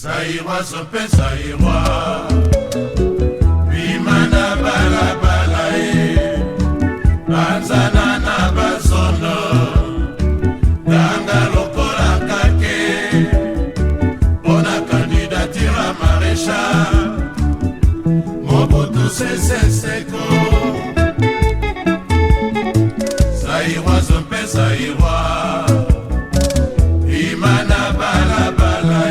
Zaïrois, sope Zaïrois, Bimana balabala Banzana na bazono, Ganga lokola kake, Bona candidature à maréchal, Mobutu Sese Seko. Zaïrois, sope Zaïrois, Bimana balabala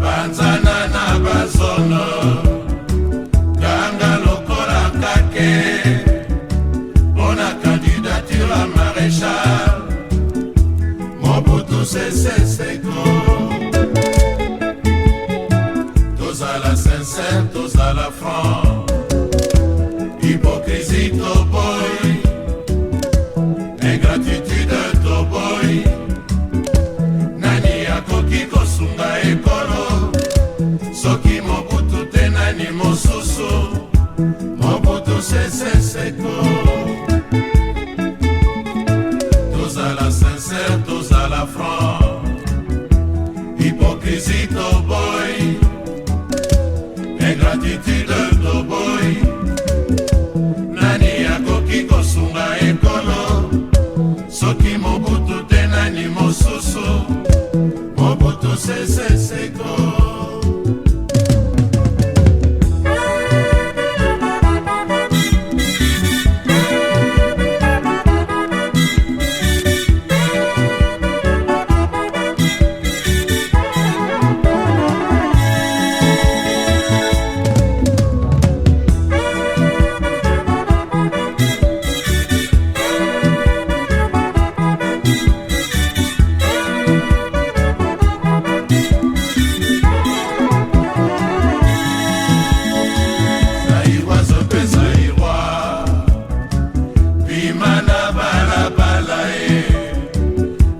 Banzana na bazono, Ganga lokola kake, Bona candidature à maréchal, Mobutu Sese Seko. Tous à la sincère, tous à la franc, hypocrisie to boy, ingratitude to boy. Nani akoki kosunga ekolo, soki Mobutu te nani mosusu, Mobutu Sese Seko. Tous à la sincère, tous à la franc, hypocrisie to boy, ingratitude to boy. Nani akoki kosunga ekolo, soki Mobutu te nani mosusu, Mobutu Sese Seko.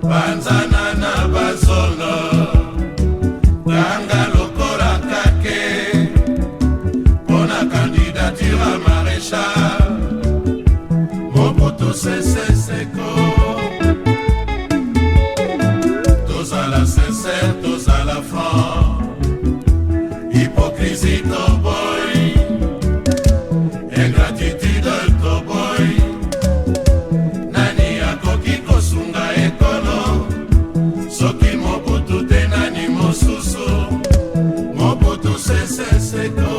Banzana na bazono, Ganga lokola kake, Bona candidature à maréchal, Mobutu Sese Seko. Tous à la sincère, tous à la franc, hypocrisie to boy, ingratitude to boy. Nani akoki kosunga ekolo, soki Mobutu te nani mosusu, Mobutu Sese Seko.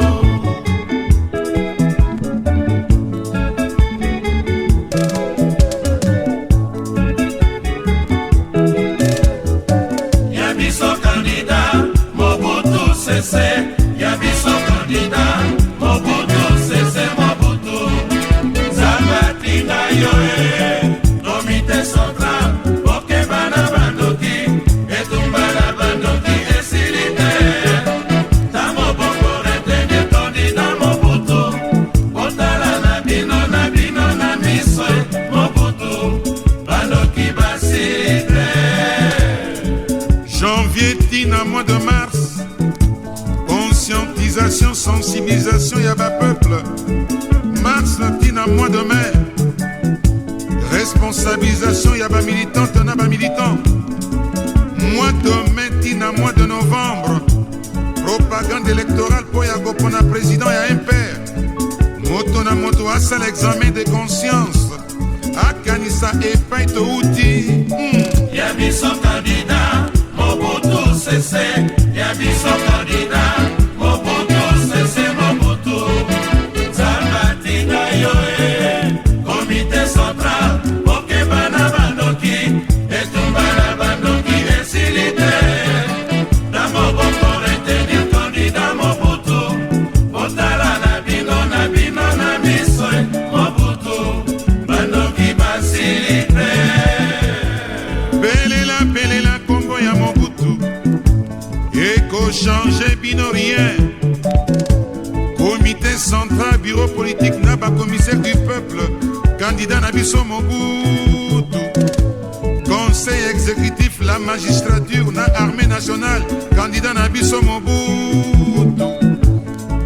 Yabiso candidat, Mobutu Sese, Yabiso candidat, Mobutu Sese Mobutu. Zamatinga yoe, comité central, Boke bana bandoki, etumbala bandoki esilite. Tamo boko retenir candidat Mobutu, Botala na bino na miso, Mobutu, bandoki basilite. Janvier tina mois de mars, conscientisation, sensibilisation yaba peuple. Mars tina mois de mai, responsabilisation yaba militante naba militant. Mois de mai tina mois de novembre, propagande électorale pour yago pona président ya impère. Moto na moto asa l'examen de conscience, akanisa epai to uti. Yabiso candidat, Mobutu Sese, Yabiso candidat, Mobutu Sese Mobutu. Zamatinga yoe, comité central, Boke bana bandoki, etumbala bandoki esilite. Damo boko retenir candidat Mobutu, Botala na bino na miso, Mobutu, bandoki basilite. Belela Congo ya Mobutu, eko changer bino rien. Comité central, bureau politique naba commissaire du peuple, candidat na biso Mobutu. Conseil exécutif, la magistrature na armée nationale, candidat na biso Mobutu.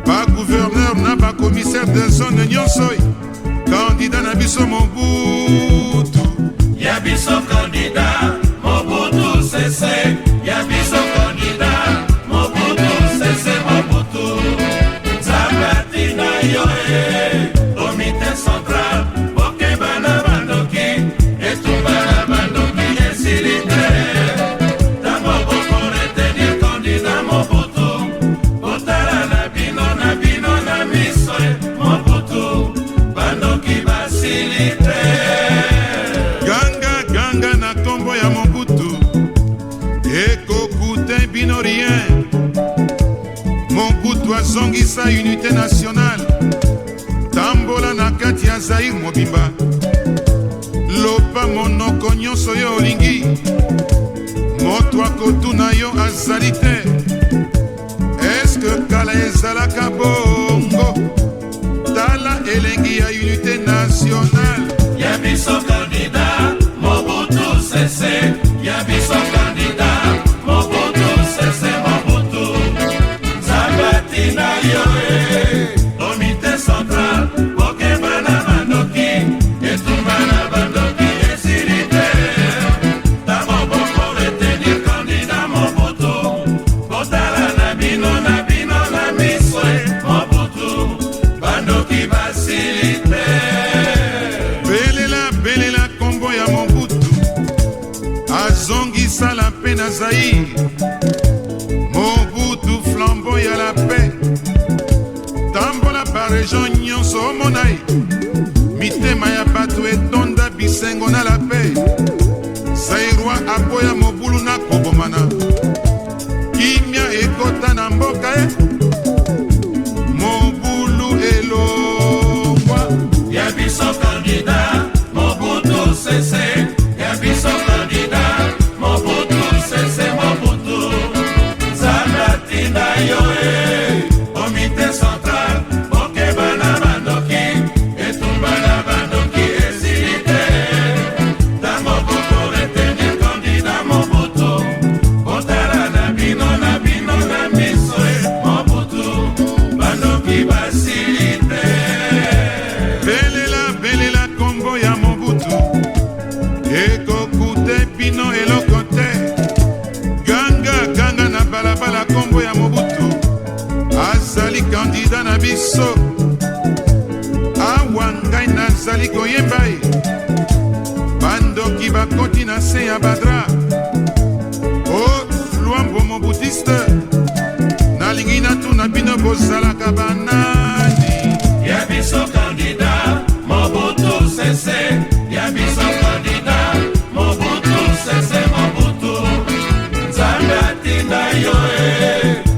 Pas gouverneur naba commissaire de zone nyonso, candidat na biso Mobutu. Yabiso candidat, Mobutu Sese, Yabiso candidat. bino rien. Mobutu azongisa unité nationale. Tambola na kati ya Zaïre mobimba. Lopa monoko nyonso yo olingi. Moto akotuna yo azali te. Eske kala ezalaka bongo? Tala elengi ya unité nationale. Ya biso candidat Mobutu Sese. Ya biso candidat Mobutu Sese Mobutu. Zabati na yo comité central. Pokeba na bandoki. Etumba na bandoki esilite. Tamo boko retenir candidat Mobutu. Kotala na bino na miswe Mobutu. Bandoki basilite. Belela kombo ya Mobutu. Azongisa la paix na Zaïre. Mobutu flambeau ya la paix. Tambola ba région nyonso omonai. Mitema ya bato etonda bisengo na la paix. Zaïrwa aboya mobulu na kobomana. Kimia ekota na mboka mobulu elongwa. Ya biso candidat Mobutu Sese. Ya biso candidat Mobutu Sese Mobutu. Zabati na yo comité central. Pokeba na bandoki. Etumba na bandoki esilite. Tamo boko retenir candidat Mobutu. Kotala na bino na miso Mobutu. Bandoki basilite. Belela kombo ya Mobutu. Ekokute bino eloko te. Ganga na balabala kombo ya Mobutu. Azali kandida na biso. Awa ngai nazali koyemba ye. Bandoki bakoti na se ya badra. O lwambo mobutiste. Nalingi natuna bino bozalaka banani. Ya biso candidat Mobutu Sese. Ya biso candidat Mobutu Sese Mobutu. Nzambe atinda yo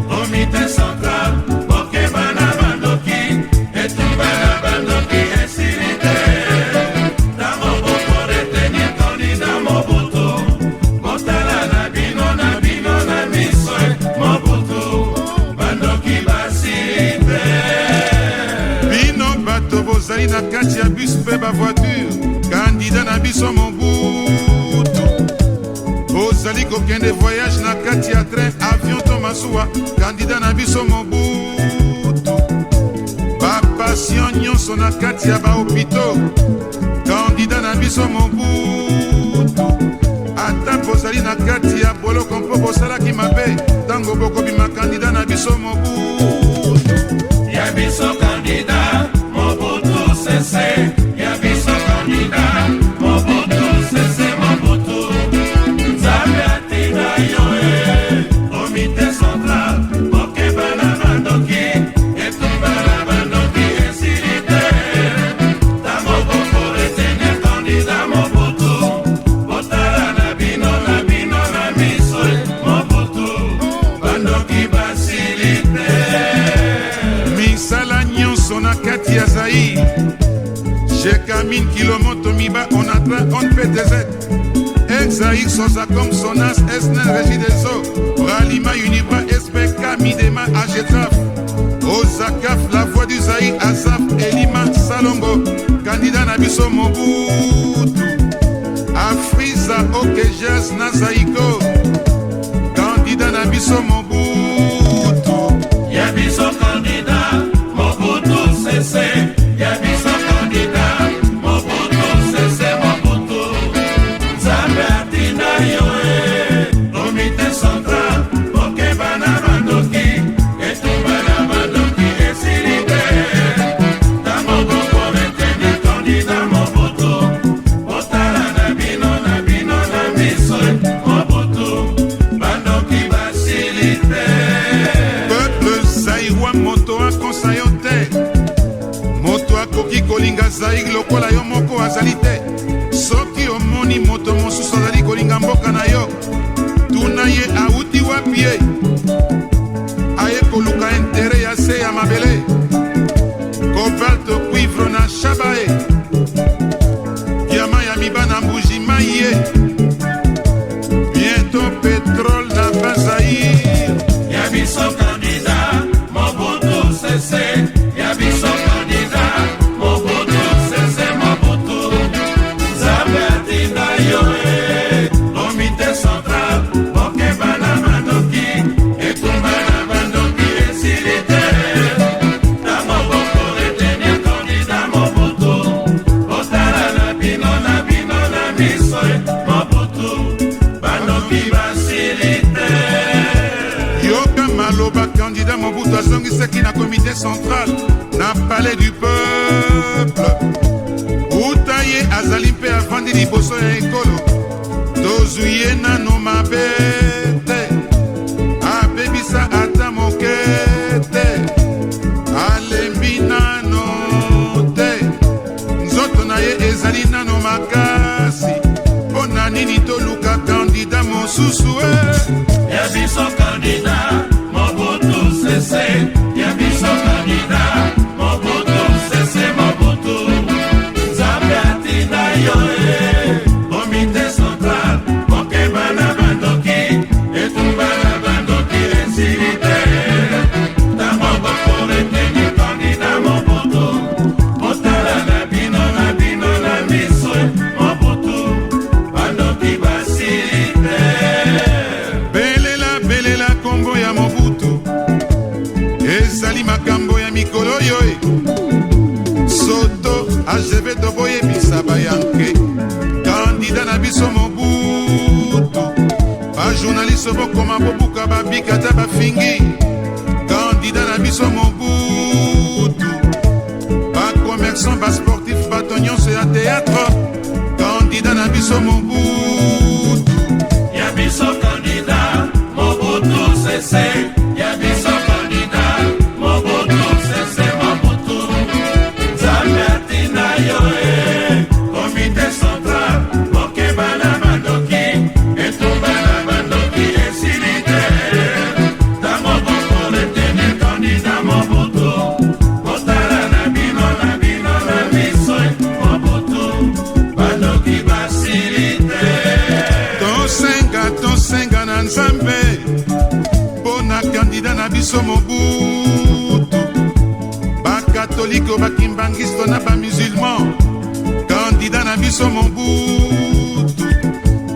comité central. Pokeba na bandoki. Etumba na bandoki esilite. Tamo boko retenir candidat Mobutu. Kotala na bino na miso Mobutu. Bandoki basilite. Bino bato bozali na kati ya bus mpe bavoiture. Kandida na biso Mobutu. Bozali kokende voyage na kati ya train, avion to masuwa. Kandida na biso Mobutu. Bapatient nyonso na kati ya bahopito. Kandida na biso Mobutu. Ata bozali na kati ya boloko mpo bosalaki mabe. Tango bokobima kandida na biso Mobutu. Ya biso candidat Mobutu Sese. Ya biso candidat Mobutu Sese Mobutu. Nzambe atinda yo comité central. Pokeba na bandoki. Etumba na bandoki esilite. Tamo boko retenir candidat Mobutu. Kotala na bino na miso Mobutu. Bandoki basilite. Misala nyonso na kati ya Zaïre. Jekamin kilomoto miba on atteint on PTZ. Ex-Zaïre sosa comme Sonas Esnen Régie des eaux. Ralima Unibra SPK Midema Agetraf. Ozakaf la voix du Zaïre Azaf Elima Salongo. Candidat na biso Mobutu. Afriza Okejes na Zaïko. Candidat na biso Mobutu. Ya biso candidat Mobutu Sese. Ya biso candidat Mobutu Sese Mobutu. Nzambe atinda yo comité central. Pokeba na bandoki. Etumba na bandoki esilite. Tamo boko retenir candidat Mobutu. Kotala na bino na miso Mobutu. Bandoki basilite. Peuple Zaïrois moto akonsa yo te. Moto akoki kolinga Zaïre lokola yo moko azali te. Soki omoni moto mosusu azali kolinga mboka na yo, tuna na ye auti wapi ye aye koluka intere ya se ya mabele kobalto cuivre na shaba ye diama ya mibana mbujima ye bientôt pétrole na bazaïr ya biso candidat Mobutu Sese ya biso candidat Mobutu Sese Mobutu Nzambe atinda yo komite central mokeba na bandoki etumba na bandoki esili te na moboko retenir candidat Mobutu otala na bino na miso Mobutu bandoki basili te yoka maloba candidat Mobutu azongisaki na comité central na palais du peuple uta ye azali mpe avandi liboso ya ekolo tozwi ye nano mabe te abebisa ata moke te alembi nano te nzoto na ye ezali nano makasi mpo na nini toluka kandida mosusu ya biso candidat Mobutu Sese ya biso candidat Mobutu Sese Mobutu Nzambe atinda yo komite central mokeba na bandoki etumba na bandoki esili te na moboko retenir candidat Mobutu otala na bino na miso Mobutu bandoki basili te belela kombo ya Mobutu ezali makambo ya mikolo yo soto agv toboyebisa bayanke kandida na biso Mobutu bajournaliste bokoma bobuka babika ta bafingi kandida na biso Mobutu bakomerçant basportif bato nyonso ya théâtre kandida na biso Mobutu ya biso candidat Mobutu Sese ya biso candidat Mobutu Sese Mobutu Nzambe atinda yo komite central mokeba na bandoki etumba na bandoki esili te na moboko retenir candidat Mobutu otala na bino na miso Mobutu bandoki basili te tosenga na nzambe mpo na kandida na biso Mobutu bakatoliko bakimbangisto na bamusulman kandida na biso Mobutu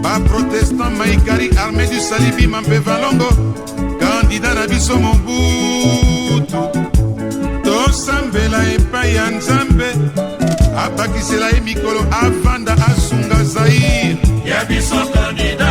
baprotestant maikari armé du salibi mampe valongo kandida na biso Mobutu tosambela epai ya nzambe abakisela ye mikolo avanda asunga Zaire ya biso candidat